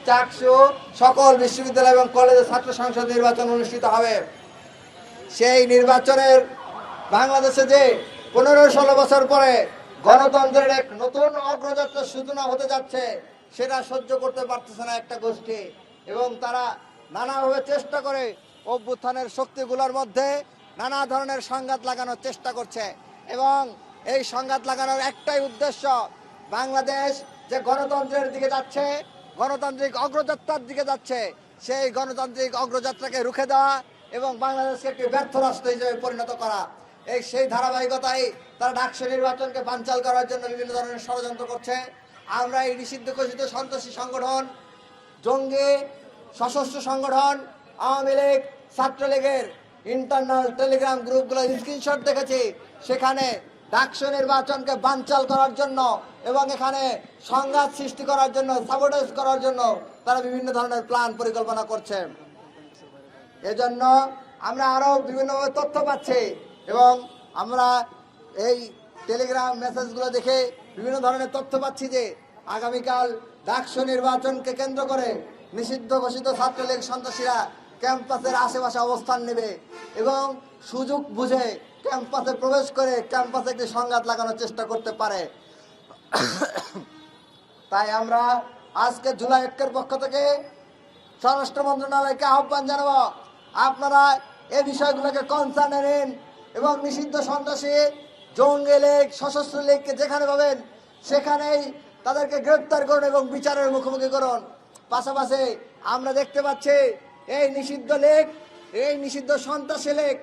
চাকসু সকল বিশ্ববিদ্যালয় এবং কলেজের ছাত্র সংসদ নির্বাচন অনুষ্ঠিত হবে। সেই নির্বাচনের বাংলাদেশে যে 15-16 বছর পরে গণতন্ত্রের এক নতুন অগ্রযাত্রার সূচনা হতে যাচ্ছে, সেটা সহ্য করতে পারতেছে না একটা গোষ্ঠী, এবং তারা নানাভাবে চেষ্টা করে অভ্যুত্থানের শক্তিগুলোর মধ্যে নানা ধরনের সংঘাত লাগানোর চেষ্টা করছে। এবং এই সংঘাত লাগানোর একটাই উদ্দেশ্য, বাংলাদেশ যে গণতন্ত্রের দিকে যাচ্ছে, গণতান্ত্রিক অগ্রযাত্রার দিকে যাচ্ছে, সেই গণতান্ত্রিক অগ্রযাত্রাকে রুখে দেওয়া এবং বাংলাদেশকে একটি ব্যর্থ রাষ্ট্র হিসেবে পরিণত করা। সেই ধারাবাহিকতায় তারা ডাকসু নির্বাচনকে বানচাল করার জন্য বিভিন্ন ধরনের ষড়যন্ত্র করছে। আমরা এই নিষিদ্ধ ঘোষিত সন্ত্রাসী সংগঠন, জঙ্গি সশস্ত্র সংগঠন আওয়ামী লীগ, ছাত্রলীগের ইন্টারনাল টেলিগ্রাম গ্রুপগুলো স্ক্রিনশট দেখেছি। সেখানে ডাকসু নির্বাচনকে বানচাল করার জন্য এবং এখানে সংঘাত সৃষ্টি করার জন্য, সাবোটেজ করার জন্য তারা বিভিন্ন ধরনের প্ল্যান পরিকল্পনা করছে। এজন্য আমরা আরো বিভিন্নভাবে তথ্য পাচ্ছি এবং আমরা এই টেলিগ্রাম মেসেজগুলো দেখে বিভিন্ন ধরনের তথ্য পাচ্ছি যে আগামীকাল ডাকসু নির্বাচনকে কেন্দ্র করে নিষিদ্ধ ঘোষিত ছাত্রলীগ সন্ত্রাসীরা ক্যাম্পাসের আশেপাশে অবস্থান নেবে এবং সুযোগ বুঝে ক্যাম্পাসে প্রবেশ করে ক্যাম্পাসে একটি সংঘাত লাগানোর চেষ্টা করতে পারে। তাই আমরা আজকে জুলাই ঐক্যের পক্ষ থেকে স্বরাষ্ট্র মন্ত্রণালয়কে আহ্বান জানাবো, আপনারা এই বিষয়গুলোকে কনসার্নে নিন এবং নিষিদ্ধ সন্ত্রাসী, জঙ্গি লীগ, সশস্ত্র লীগকে যেখানে পাবেন সেখানেই তাদেরকে গ্রেপ্তার করুন এবং বিচারের মুখোমুখি করুন। পাশাপাশি আমরা দেখতে পাচ্ছি এই নিষিদ্ধ লীগ, এই নিষিদ্ধ সন্ত্রাসী লীগ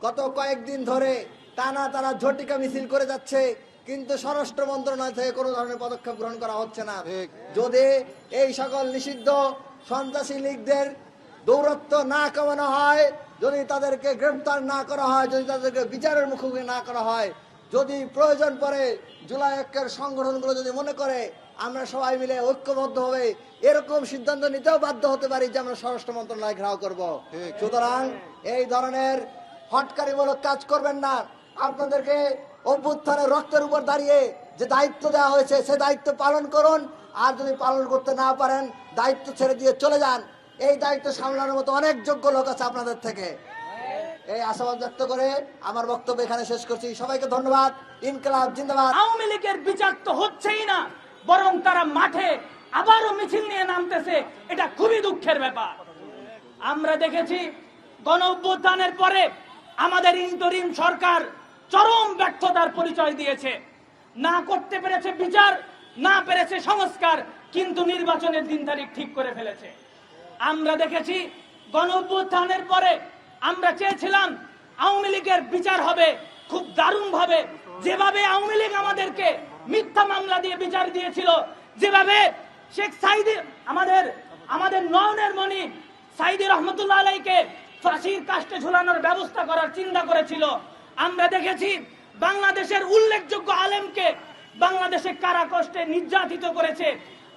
গত কয়েকদিন ধরে টানা টানা ঝটিকা মিছিল করে যাচ্ছে, কিন্তু স্বরাষ্ট্র মন্ত্রণালয় থেকে কোনো ধরনের পদক্ষেপ গ্রহণ করা হচ্ছে না। যদি এই সকল নিষিদ্ধ সন্ত্রাসী লীগদের দৌরত্ব না কমানো হয়, যদি তাদেরকে গ্রেফতার না করা হয়, যদি তাদেরকে বিচারের মুখোমুখি না করা হয়, যদি প্রয়োজন পড়ে জুলাই ঐক্যের সংগঠনগুলো যদি মনে করে আমরা সবাই মিলে ঐক্যবদ্ধ হবে, এরকম সিদ্ধান্ত নিতেও বাধ্য হতে পারি যে আমরা স্বরাষ্ট্র মন্ত্রণালয় ঘেরাও করব। সুতরাং এই ধরনের হটকারিমূলক কাজ করবেন না। আপনাদেরকে অভ্যুত্থানের রক্তের উপর দাঁড়িয়ে যে দায়িত্ব দেওয়া হয়েছে সে দায়িত্ব পালন করুন, আর যদি পালন করতে না পারেন দায়িত্ব ছেড়ে দিয়ে চলে যান। এই দায়িত্ব সামলানোর মতো অনেক যোগ্য লোক আছে আপনাদের থেকে। এই আশাবাদ ব্যক্ত করে আমার বক্তব্য এখানে শেষ করছি। সবাইকে ধন্যবাদ। ইনকিলাব জিন্দাবাদ। আওয়ামী লীগের বিচার তো হচ্ছেই না, বরং তারা মাঠে আবারও মিছিল নিয়ে নামতেছে। এটা খুবই দুঃখের ব্যাপার। আমরা দেখেছি গণ অভ্যুত্থানের পরে আমাদের ইন্টারিম সরকার চরম ব্যর্থতার পরিচয় দিয়েছে। না করতে পেরেছে বিচার, না পেরেছে সংস্কার, কিন্তু নির্বাচনের দিন তারিখ ঠিক করে ফেলেছে। আমরা দেখেছি গণ অভ্যুত্থানের পরে আমরা চেয়েছিলাম আওয়ামী লীগের বিচার হবে খুব দারুণ ভাবে, যেভাবে আওয়ামী লীগ আমাদেরকে মিথ্যা মামলা দিয়ে বিচার দিয়েছিল, যেভাবে শেখ সাইদি আমাদের নয়নের মণি সাইদি রহমতুল্লাহ আলাইকে ফাঁসির কাস্টে ঝুলানোর ব্যবস্থা করার চিন্তা করেছিল। আমরা দেখেছি বাংলাদেশের উল্লেখযোগ্য আলেমকে বাংলাদেশে কারা কষ্টে নির্যাতিত করেছে।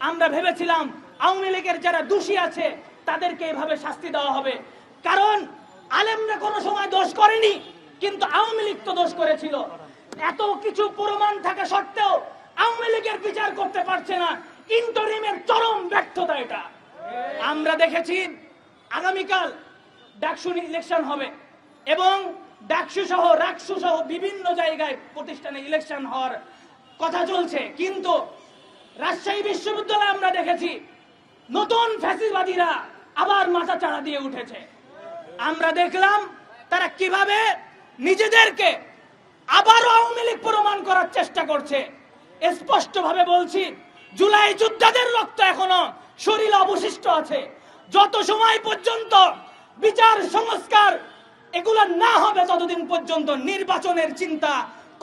আমরা ভেবেছিলাম আওয়ামী লীগের যারা দোষী আছে তাদেরকে এভাবে শাস্তি দেওয়া হবে, কারণ আলেমরা কোনো সময় দোষ করেনি, কিন্তু আওয়ামী লীগ তো দোষ করেছিল। এত কিছু প্রমাণ থাকা সত্ত্বেও আওয়ামী লীগের বিচার করতে পারছে না। ইন্টারিমের চরম ব্যর্থতা এটা। আমরা দেখেছি আগামীকাল ডাকসু ইলেকশন হবে এবং ডাকসু সহ রাকসু সহ বিভিন্ন জায়গায় প্রতিষ্ঠানে ইলেকশন হওয়ার কথা চলছে, কিন্তু রাজশাহী বিশ্ববিদ্যালয়ে আমরা দেখেছি নতুন ফ্যাসিবাদীরা আবার মাথা চাড়া দিয়ে উঠেছে। আমরা দেখলাম তারা কিভাবে নিজেদেরকে আবারও আওয়ামী লীগ প্রমাণ করার চেষ্টা করছে। স্পষ্ট ভাবে বলছি, জুলাই যোদ্ধাদের রক্ত এখনো শরীরে অবশিষ্ট আছে। যত সময় পর্যন্ত বিচার সংস্কার এগুলো না হবে ততদিন পর্যন্ত নির্বাচনের চিন্তা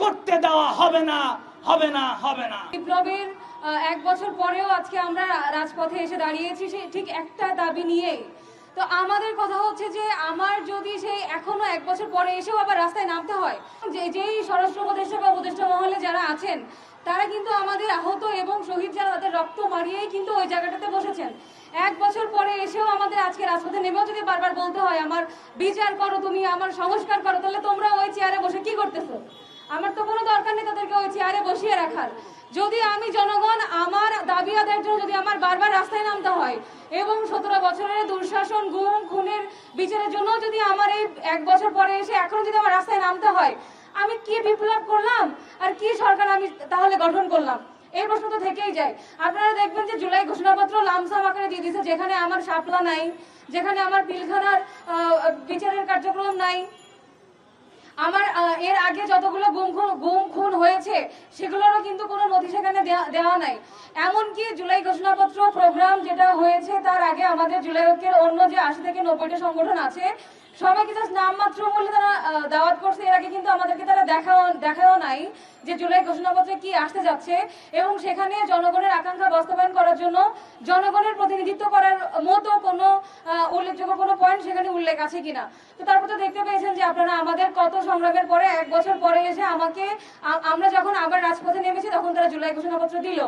করতে দেওয়া হবে না, হবে না, হবে না। বিপ্লবের 1 বছর পরেও আজকে আমরা রাজপথে এসে দাঁড়িয়েছি ঠিক একটা দাবি নিয়ে। তো আমাদের কথা হচ্ছে যে আমার যদি সেই এখনো 1 বছর পরে এসেও আবার রাস্তায় নামতে হয়, যেই স্বরাষ্ট্র উপদেষ্টা বা উপদেষ্টা মহলে যারা আছেন তারা কিন্তু আমাদের আহত এবং শহীদ যারা তাদের রক্ত মারিয়েই কিন্তু ওই জায়গাটাতে বসেছেন। 1 বছর পরে এসেও আমাদের আজকে রাজপথে নেমেও যদি বারবার বলতে হয় আমার বিচার করো, তুমি আমার সংস্কার করো, তাহলে তোমরা ওই চেয়ারে বসে কি করতেছো? আমার তো কোনো দরকার নেই তাদেরকে ওই চেয়ারে বসিয়ে রাখার। যদি আমি জনগণ আমার দাবি আদায়ের জন্য যদি আমার বারবার রাস্তায় নামতে হয় এবং 17 বছরের দুঃশাসন গুম খুনের বিচারের জন্য যদি আমার এই 1 বছর পরে এসে এখন যদি আমার রাস্তায় নামতে হয়, আমি কি বিপ্লব করলাম আর কি সরকার আমি তাহলে গঠন করলাম? এই প্রশ্ন তো থেকেই যায়। আপনারা দেখবেন যে জুলাই ঘোষণাপত্র লামসাম আকারে দিয়ে দিয়েছে, যেখানে আমার শাপলা নাই, যেখানে আমার পিলখানার বিচারের কার্যক্রম নাই, আমার এর আগে যতগুলো গুম খুন হয়েছে সেগুলোরও কিন্তু কোনো নথি সেখানে দেওয়া নাই। এমনকি জুলাই ঘোষণাপত্র প্রোগ্রাম যেটা হয়েছে তার আগে আমাদের জুলাই ঐক্যের অন্য যে 80 থেকে 90টা সংগঠন আছে সবাইকে জাস্ট নামমাত্র বলে তারা দাওয়াত করছে। এর আগে কিন্তু আমাদেরকে তারা দেখাও নাই যে জুলাই ঘোষণাপত্রে কি আসতে যাচ্ছে এবং সেখানে জনগণের আকাঙ্ক্ষা বাস্তবায়ন করার জন্য জনগণের প্রতিনিধিত্ব করার মতো কোনো উল্লেখযোগ্য কোনো পয়েন্ট সেখানে উল্লেখ আছে কিনা। তো তারপর তো দেখতে পেয়েছেন যে আপনারা আমাদের কত সংগ্রামের পরে 1 বছর পরে এসে আমরা যখন আবার রাজপথে নেমেছি তখন তারা জুলাই ঘোষণাপত্র দিল।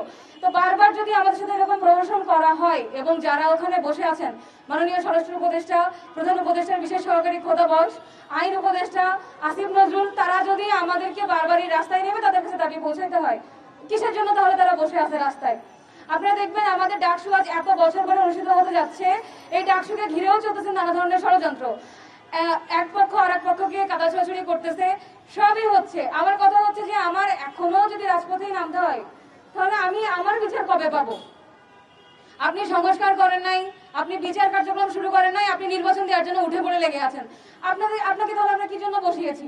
তো বারবার যদি আমাদের সাথে এরকম প্রদর্শন করা হয় এবং যারা ওখানে বসে আছেন মাননীয় স্বরাষ্ট্র উপদেষ্টা, প্রধান উপদেষ্টার বিশেষ সহকারী খোদা বক্স, আইন উপদেষ্টা আসিফ নজরুল, তারা যদি আমাদেরকে বারবারই রাস্তায় নেমে তাদের কাছে দাবি পৌঁছাতে হয়, কিসের জন্য তাহলে তারা বসে আছে রাস্তায়? আপনারা দেখবেন আমাদের ডাকসু আজ এত বছর পরে অনুষ্ঠিত হতে যাচ্ছে, এই ডাকসুকে ঘিরেও চলতেছে নানা ধরনের ষড়যন্ত্র। এক পক্ষ আর এক পক্ষকে কাদা ছোড়াছুড়ি করতেছে, সবই হচ্ছে। আমার কথা হচ্ছে যে আমার এখনো যদি রাজপথেই নামতে হয় তাহলে আমি আমার বিচার কবে পাবো? আপনি সংস্কার করেন নাই, আপনি বিচার কার্যক্রম শুরু করেন নাই, আপনি নির্বাচন দেওয়ার জন্য উঠে পড়ে লেগে আছেন। আপনাকে তাহলে আমরা কি জন্য বসিয়েছি?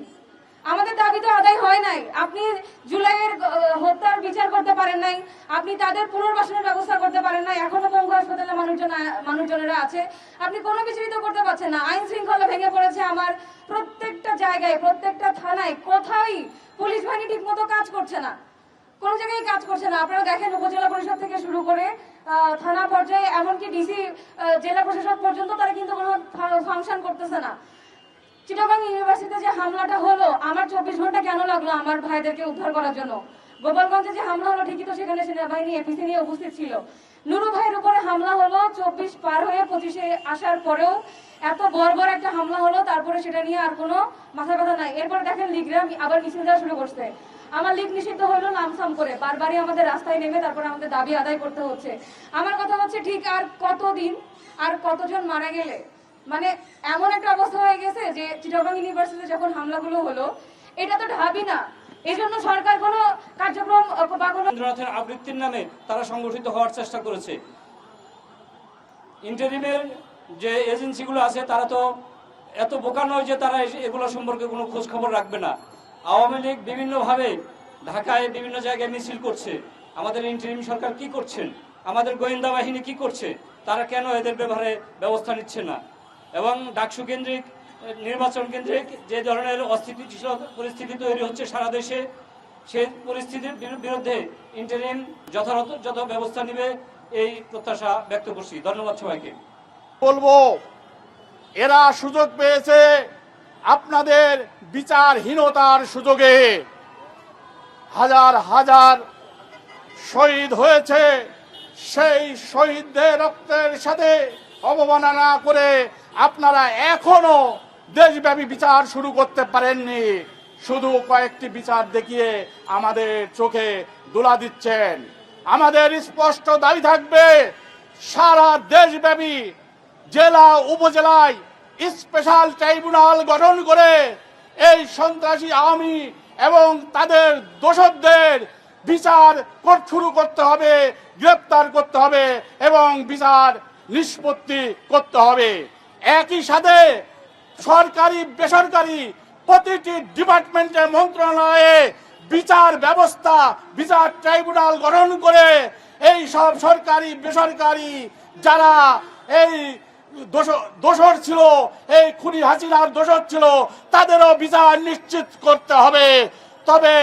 আমাদের দাবি তো আদায় হয় নাই। আপনি জুলাইয়ের হত্যার বিচার করতে পারেন নাই, আপনি তাদের পুনর্বাসনের ব্যবস্থা করতে পারেন নাই, এখনো পঙ্গু হাসপাতালে মানুষজনেরা আছে, আপনি কোনো কিছুই তো করতে পারছেন না। আইন শৃঙ্খলা ভেঙে পড়েছে আমার প্রত্যেকটা জায়গায়, প্রত্যেকটা থানায়, কোথায় পুলিশ বাহিনী ঠিক মতো কাজ করছে না, কোন জায়গায় কাজ করছে না। আপনারা দেখেন উপজেলা পরিষদ থেকে শুরু করে থানা পর্যায়ে এমনকি ডিসি জেলা প্রশাসক পর্যন্ত তারা কিন্তু কোনো ফাংশন করতেছে না। চিটাগাং ইউনিভার্সিটিতে যে হামলাটা হলো, আমার 24 ঘন্টা কেন লাগলো আমার ভাইদেরকে উদ্ধার করার জন্য? গোপালগঞ্জে যে হামলা হলো, ঠিকই তো সেখানে সেনাবাহিনী এপিসি নিয়ে উপস্থিত ছিল। নুরু ভাইয়ের উপরে হামলা হলো 24 পার হয়ে 25-এ আসার পরেও এত বর্বর একটা হামলা হলো, তারপরে সেটা নিয়ে আর কোনো মাথা ব্যথা নাই। এরপর দেখেন লিগরা আবার মিছিল দেওয়া শুরু করছে। আমার লীগ নিষিদ্ধ হলো নামসাম করে, বারবারই আমাদের রাস্তায় নেমে তারপরে আমাদের দাবি আদায় করতে হচ্ছে। আমার কথা হচ্ছে ঠিক আর কতদিন, আর কতজন মারা গেলে, মানে এমন একটা অবস্থা হয়ে গেছে যে চিটাগং ইউনিভার্সিটিতে যখন হামলাগুলো হলো, এটা তো ঢাবি না, এই জন্য সরকার কোনো কার্যক্রম বা কোনো রবীন্দ্রনাথের আবৃত্তির নামে তারা সংগঠিত হওয়ার চেষ্টা করেছে। ইন্টারিমের যে এজেন্সিগুলো আছে তারা তো এত বোকা নয় যে তারা এগুলো সম্পর্কে কোনো খোঁজ খবর রাখবে না। আওয়ামী লীগ বিভিন্নভাবে ঢাকায় বিভিন্ন জায়গায় মিছিল করছে। আমাদের ইন্টারিম সরকার কি করছেন, আমাদের গোয়েন্দা বাহিনী কি করছে, তারা কেন এদের ব্যাপারে ব্যবস্থা নিচ্ছে না? এবং ডাকসু কেন্দ্রিক নির্বাচন কেন্দ্রিক যে ধরনের অস্থিতিশীল পরিস্থিতি তৈরি হচ্ছে সারা দেশে, সেই পরিস্থিতির বিরুদ্ধে ইন্টারিম যথাযথ ব্যবস্থা নেবে এই প্রত্যাশা ব্যক্ত করছি। ধন্যবাদ সবাইকে। বলবো, এরা সুযোগ পেয়েছে আপনাদের বিচারহীনতার সুযোগে। হাজার হাজার শহীদ হয়েছে, সেই শহীদদের রক্তের সাথে অবমাননা করে আপনারা এখনো দেশব্যাপী বিচার শুরু করতে পারেননি। শুধু কয়েকটি বিচার দেখিয়ে আমাদের চোখে ধুলা দিচ্ছেন। আমাদের স্পষ্ট দাবি থাকবে, সারা দেশব্যাপী জেলা উপজেলায় স্পেশাল ট্রাইব্যুনাল গঠন করে এই সন্ত্রাসী আওয়ামী এবং তাদের দোষরদের বিচার শুরু করতে হবে, গ্রেপ্তার করতে হবে এবং বিচার নিষ্পত্তি করতে হবে। একই সাথে সরকারি বেসরকারি প্রতিটি ডিপার্টমেন্টের মন্ত্রণালয়ে বিচার ব্যবস্থা, বিচার ট্রাইব্যুনাল গঠন করে এই সব সরকারি বেসরকারি যারা এই দোষর ছিল, এই খুনি হাসিনার দোষর ছিল, তাদেরও বিচার নিশ্চিত করতে হবে, তবে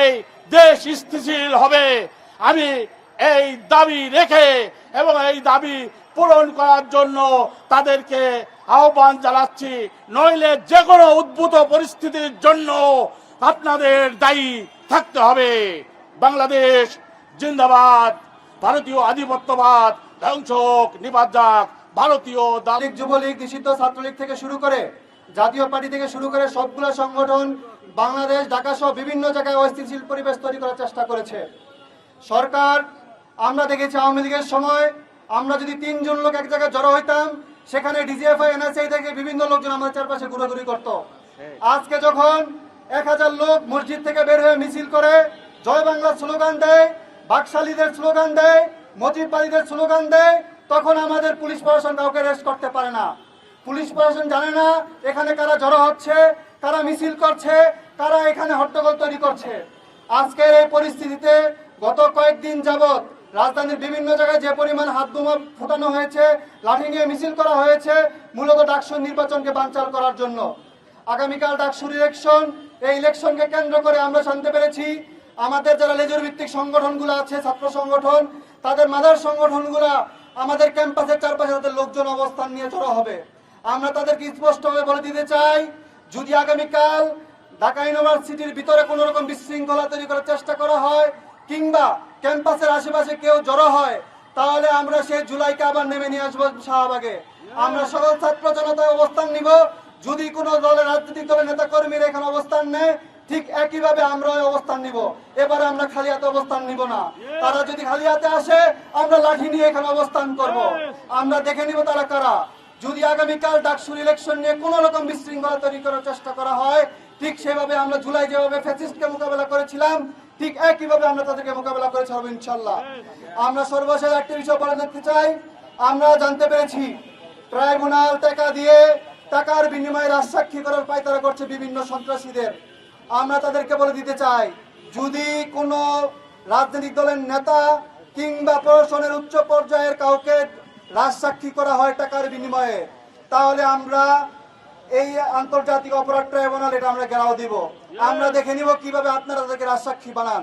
দেশ স্থিতিশীল হবে। আমি এই দাবি রেখে এবং এই দাবি পূরণ করার জন্য তাদেরকে আহ্বান জানাচ্ছি। নইলে যে কোনো উদ্ভূত পরিস্থিতির জন্য আপনাদের দায়ী থাকতে হবে। বাংলাদেশ জিন্দাবাদ, ভারতীয় আধিপত্যবাদ ধ্বংস হোক, নিপাত যাক ভারতীয় লীগ, যুবলীগ, নিষিদ্ধ ছাত্রলীগ থেকে শুরু করে জাতীয় পার্টি থেকে শুরু করে সবগুলো সংগঠন বাংলাদেশ, ঢাকা সহ বিভিন্ন জায়গায় অস্থিতিশীল পরিবেশ তৈরি করার চেষ্টা করেছে। সরকার আমরা দেখেছি আওয়ামী লীগের সময় আমরা যদি 3 জন লোক এক জায়গায় জড়ো হইতাম, সেখানে ডিজিএফআই এনএসআই থেকে বিভিন্ন লোকজন আমাদের চারপাশে ঘোরাঘুরি করত। আজকে যখন 1000 লোক মসজিদ থেকে বের হয়ে মিছিল করে জয় বাংলা স্লোগান দেয়, বাকশালীদের স্লোগান দেয়, মজিদবাড়িদের স্লোগান দেয়, তখন আমাদের পুলিশ প্রশাসন কাউকে অ্যারেস্ট করতে পারে না। পুলিশ প্রশাসন জানে না এখানে কারা জড়ো হচ্ছে, কারা মিছিল করছে, কারা এখানে হট্টগোল তৈরি করছে। আজকের এই পরিস্থিতিতে গত কয়েকদিন যাবৎ রাজধানীর বিভিন্ন জায়গায় যে পরিমাণ হাত বোমা ফুটানো হয়েছে, লাঠি নিয়ে মিছিল করা হয়েছে, মূলত ডাকসু নির্বাচনকে বানচাল করার জন্য। আগামীকাল ডাকসুর ইলেকশন, এই ইলেকশনকে কেন্দ্র করে আমরা জানতে পেরেছি আমাদের যারা লেজুর ভিত্তিক সংগঠনগুলো আছে, ছাত্র সংগঠন, তাদের মাদার সংগঠনগুলা আমাদের ক্যাম্পাসের চারপাশে তাদের লোকজন অবস্থান নিয়ে জড়ো হবে। আমরা তাদেরকে স্পষ্টভাবে বলে দিতে চাই, যদি আগামীকাল ঢাকা ইউনিভার্সিটির ভিতরে কোনো রকম বিশৃঙ্খলা তৈরি করার চেষ্টা করা হয় কিংবা ক্যাম্পাসের আশেপাশে কেউ জড়ো হয়, তাহলে আমরা সেই জুলাইকে আবার নেমে নিয়ে আসবো শাহবাগে। আমরা সকল ছাত্র জনতায় অবস্থান নিব। যদি কোনো দলের রাজনৈতিক দলের নেতা কর্মীরা এখানে অবস্থান নেয়, ঠিক একইভাবে আমরা অবস্থান নিব। এবারে আমরা খালি হাতে অবস্থান নিব না। তারা যদি খালি হাতে আসে, আমরা লাঠি নিয়ে এখানে অবস্থান করব। আমরা দেখে নিব তারা কারা। যদি আগামীকাল ডাকসুর ইলেকশন নিয়ে কোনো রকম বিশৃঙ্খলা তৈরি করার চেষ্টা করা হয়, ঠিক সেভাবে আমরা জুলাই যেভাবে ফ্যাসিস্টকে মোকাবেলা করেছিলাম, ঠিক একইভাবে আমরা তাদেরকে মোকাবেলা করে ছাড়বো ইনশাল্লাহ। আমরা সর্বশেষ একটা বিষয় বলে দেখতে চাই, আমরা জানতে পেরেছি ট্রাইব্যুনাল টাকা দিয়ে টাকার বিনিময়ে রাজসাক্ষী করার পায়তারা করছে বিভিন্ন সন্ত্রাসীদের। আমরা তাদেরকে বলে দিতে চাই, যদি কোনো রাজনৈতিক দলের নেতা কিংবা প্রশাসনের উচ্চ পর্যায়ের কাউকে রাজসাক্ষী করা হয় টাকার বিনিময়ে, তাহলে আমরা এই আন্তর্জাতিক অপরাধ ট্রাইব্যুনাল এটা আমরা ঘেরাও দিব। আমরা দেখে নিব কিভাবে আপনারা তাদেরকে রাজসাক্ষী বানান।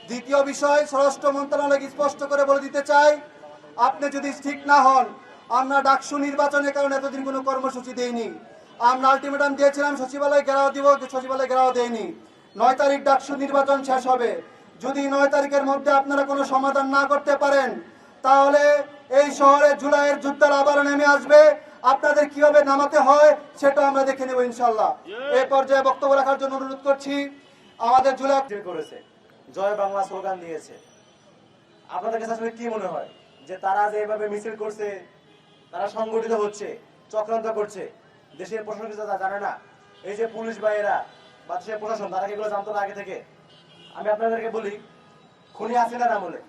দ্বিতীয় বিষয়, স্বরাষ্ট্র মন্ত্রণালয় স্পষ্ট করে বলে দিতে চাই, আপনি যদি ঠিক না হন, আমরা ডাকসু নির্বাচনের কারণে এতদিন কোনো কর্মসূচি দেইনি। আমরা আলটিমেটাম দিয়েছিলাম সচিবালয় ঘেরাও দিব, সচিবালয় ঘেরাও দেয়নি। 9 তারিখ ডাকসু নির্বাচন শেষ হবে। যদি 9 তারিখের মধ্যে আপনারা কোনো সমাধান না করতে পারেন, তাহলে এই শহরে জুলাইয়ের যুদ্ধের আবার নেমে আসবে। আপনাদের কিভাবে নামাতে হয় সেটা আমরা দেখে নেব ইনশাল্লাহ। এই পর্যায়ে বক্তব্য রাখার জন্য অনুরোধ করছি আমাদের জুলাই করেছে, জয় বাংলা স্লোগান দিয়েছে। আপনাদের কাছে আসলে কি মনে হয় যে তারা যে এভাবে মিছিল করছে, তারা সংগঠিত হচ্ছে, চক্রান্ত করছে, দেশের প্রশাসন কিছু জানে না? এই যে পুলিশ ভাইয়েরা বা দেশের প্রশাসন, তারা কি এগুলো জানতো না আগে থেকে? আমি আপনাদেরকে বলি, খুনি হাসিনার আমলে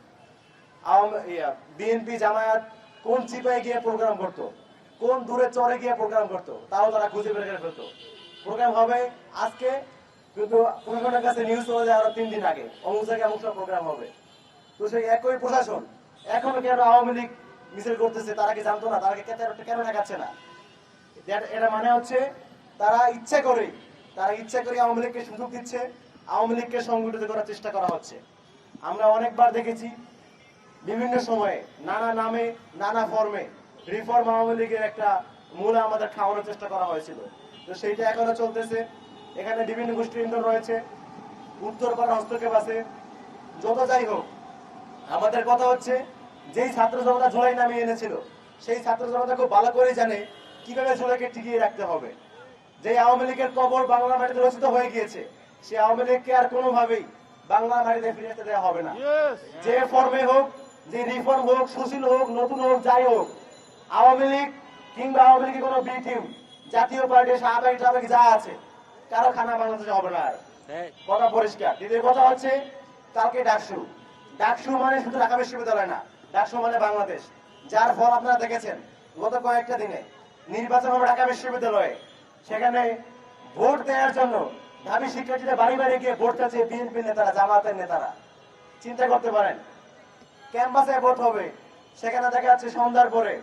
বিএনপি জামায়াত কোন চিপায় গিয়ে প্রোগ্রাম করতো, কোন দূরে চরে গিয়ে প্রোগ্রাম করতো, তাও তারা খুঁজে বের করে ফেলতো। প্রোগ্রাম হবে আজকে, কিন্তু প্রশাসনের কাছে নিউজ চলে যায় আরো 3 দিন আগে, অমুক জায়গায় অমুক প্রোগ্রাম হবে। তো সেই একই প্রশাসন এখনো কেন আওয়ামী লীগ মিছিল করতেছে? তারা কি জানতো না? তারা কেন দেখাচ্ছে না? এটা মানে হচ্ছে তারা ইচ্ছা করে আওয়ামী লীগকে সুযোগ দিচ্ছে, আওয়ামী লীগকে সংগঠিত করার চেষ্টা করা হচ্ছে। আমরা অনেকবার দেখেছি বিভিন্ন সময়ে নানা নামে নানা ফর্মে রিফর্ম আওয়ামী লীগের একটা মূল আমাদের খাওয়ানোর চেষ্টা করা হয়েছিল। তো সেইটা এখনো চলতেছে। এখানে বিভিন্ন গোষ্ঠীর ইন্ধন রয়েছে, উত্তর পাড়া হস্তক্ষেপ আছে। যত যাই হোক, আমাদের কথা হচ্ছে, যেই ছাত্র জনতা জুলাই নামিয়ে এনেছিল, সেই ছাত্র জনতা খুব ভালো করে জানে কিভাবে জুলাইকে টিকিয়ে রাখতে হবে। যে আওয়ামী লীগের কবর বাংলা মাটিতে রচিত হয়ে গিয়েছে, সে আওয়ামী লীগকে আর কোনোভাবেই বাংলা মাটিতে ফিরে আসতে দেওয়া হবে না। যে ফর্মে হোক, যে রিফর্ম হোক, সুশীল হোক, নতুন হোক, যাই হোক, আওয়ামী লীগ কিংবা আওয়ামী লীগের কোনো বি টিম, জাতীয় পার্টি, শাহবাগী যা আছে, কারো খানা বাংলাদেশে হবে না। কথা পরিষ্কার। দ্বিতীয় কথা হচ্ছে, কালকে ডাকসু মানে শুধু ঢাকা বিশ্ববিদ্যালয় না, ডাকসু মানে বাংলাদেশ। যার ফল আপনারা দেখেছেন গত কয়েকটা দিনে নির্বাচন হবে ঢাকা বিশ্ববিদ্যালয়ে। সেখানে ভোট দেওয়ার জন্য ঢাবি শিক্ষার্থীরা বাড়ি বাড়ি গিয়ে ভোট চাচ্ছে বিএনপি নেতারা, জামাতের নেতারা। চিন্তা করতে পারেন, ক্যাম্পাসে ভোট হবে, সেখানে দেখা যাচ্ছে সন্ধ্যার পরে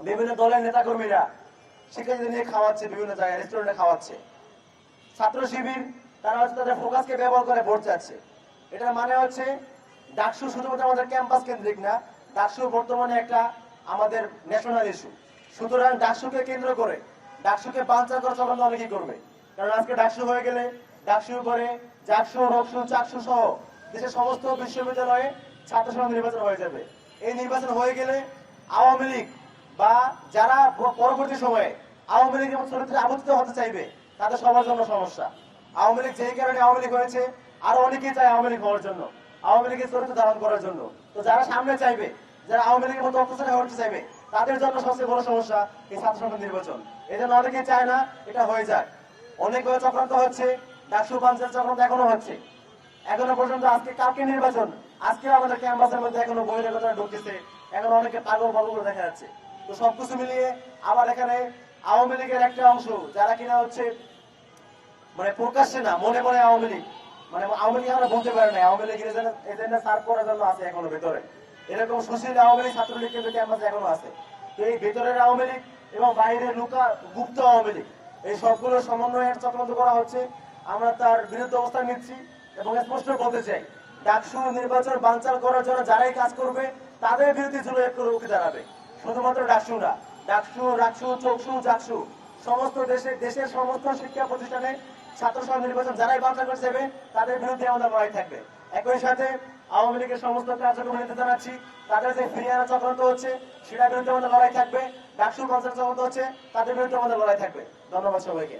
বিভিন্ন দলের নেতাকর্মীরা শিক্ষার্থীদের নিয়ে খাওয়াচ্ছে, বিভিন্ন জায়গায় রেস্টুরেন্টে খাওয়াচ্ছে। ছাত্র শিবির তারা হচ্ছে তাদের ফোকাসকে ব্যবহার করে ভোট চাচ্ছে। এটার মানে হচ্ছে ডাকসু শুধুমাত্র আমাদের ক্যাম্পাস কেন্দ্রিক না, ডাকসু বর্তমানে একটা আমাদের ন্যাশনাল ইস্যু। সুতরাং ডাকসুকে কেন্দ্র করে, ডাকসুকে বানচাল করার চক্রান্ত অনেকেই করবে। কারণ আজকে ডাকসু হয়ে গেলে ডাকসুর পরে জাকসু, রকসু, চাকসু সহ দেশের সমস্ত বিশ্ববিদ্যালয়ে ছাত্র সংসদ নির্বাচন হয়ে যাবে। এই নির্বাচন হয়ে গেলে আওয়ামী লীগ বা যারা পরবর্তী সময়ে আওয়ামী লীগের চরিত্রে আবর্তিত হতে চাইবে, তাদের সবার জন্য সমস্যা। আওয়ামী লীগ যেই কারণে আওয়ামী লীগ হয়েছে, আরো অনেকেই চায় আওয়ামী লীগ হওয়ার জন্য। আওয়ামী লীগের চরিত্র ধারণ করার জন্য। তো যারা সামনে চাইবে, যারা আওয়ামী লীগের মতো অত্যাচার হতে চাইবে, তাদের জন্য সবচেয়ে বড় সমস্যা এই ছাত্র সংসদ নির্বাচন। এই জন্য অনেকেই চায় না এটা হয়ে যাক। অনেকভাবে চক্রান্ত হচ্ছে, ডাকসু বানচাল চক্রান্ত এখনো হচ্ছে। এখনো পর্যন্ত আজকে কালকে নির্বাচন, আজকে আমাদের ক্যাম্পাসের মধ্যে এখনো বহিরাগতরা ঢুকতেছে, এখন অনেকে পাগল পাগল দেখা যাচ্ছে। তো সবকিছু মিলিয়ে আবার এখানে আওয়ামী লীগের একটা অংশ যারা কিনা হচ্ছে মানে প্রকাশ্যে না, মনে মনে আওয়ামী লীগ, মানে আওয়ামী লীগ আমরা বলতে পারি না, আওয়ামী লীগের এজেন্ডা সার্ভ করার জন্য আছে এখনো ভেতরে। এরকম সুশীল আওয়ামী লীগ ছাত্রলীগ কিন্তু ক্যাম্পাসে এখনো আছে। তো এই ভেতরের আওয়ামী লীগ এবং বাইরের লুকা গুপ্ত আওয়ামী লীগ, এই সবগুলো সমন্বয়ে চক্রান্ত করা হচ্ছে। আমরা তার বিরুদ্ধে অবস্থান নিচ্ছি এবং স্পষ্ট বলতে চাই, ডাকসু নির্বাচন বানচাল করার জন্য যারাই কাজ করবে তাদের বিরুদ্ধে জুলাই করে রুখে দাঁড়াবে। শুধুমাত্র ডাকসু না, ডাকসু, রাকসু, চকসু, জাকসু, সমস্ত দেশের সমস্ত শিক্ষা প্রতিষ্ঠানে ছাত্র সংসদ নির্বাচন যারাই বানচাল করে যাবে তাদের বিরুদ্ধে আমাদের লড়াই থাকবে। একই সাথে আওয়ামী লীগের সমস্ত কার্যক্রম নিতে জানাচ্ছি, তাদের যে ফিরিয়ানা চক্রান্ত হচ্ছে সেটার বিরুদ্ধে আমাদের লড়াই থাকবে। ডাকসু বানচাল চক্রান্ত হচ্ছে, তাদের বিরুদ্ধে আমাদের লড়াই থাকবে। ধন্যবাদ সবাইকে।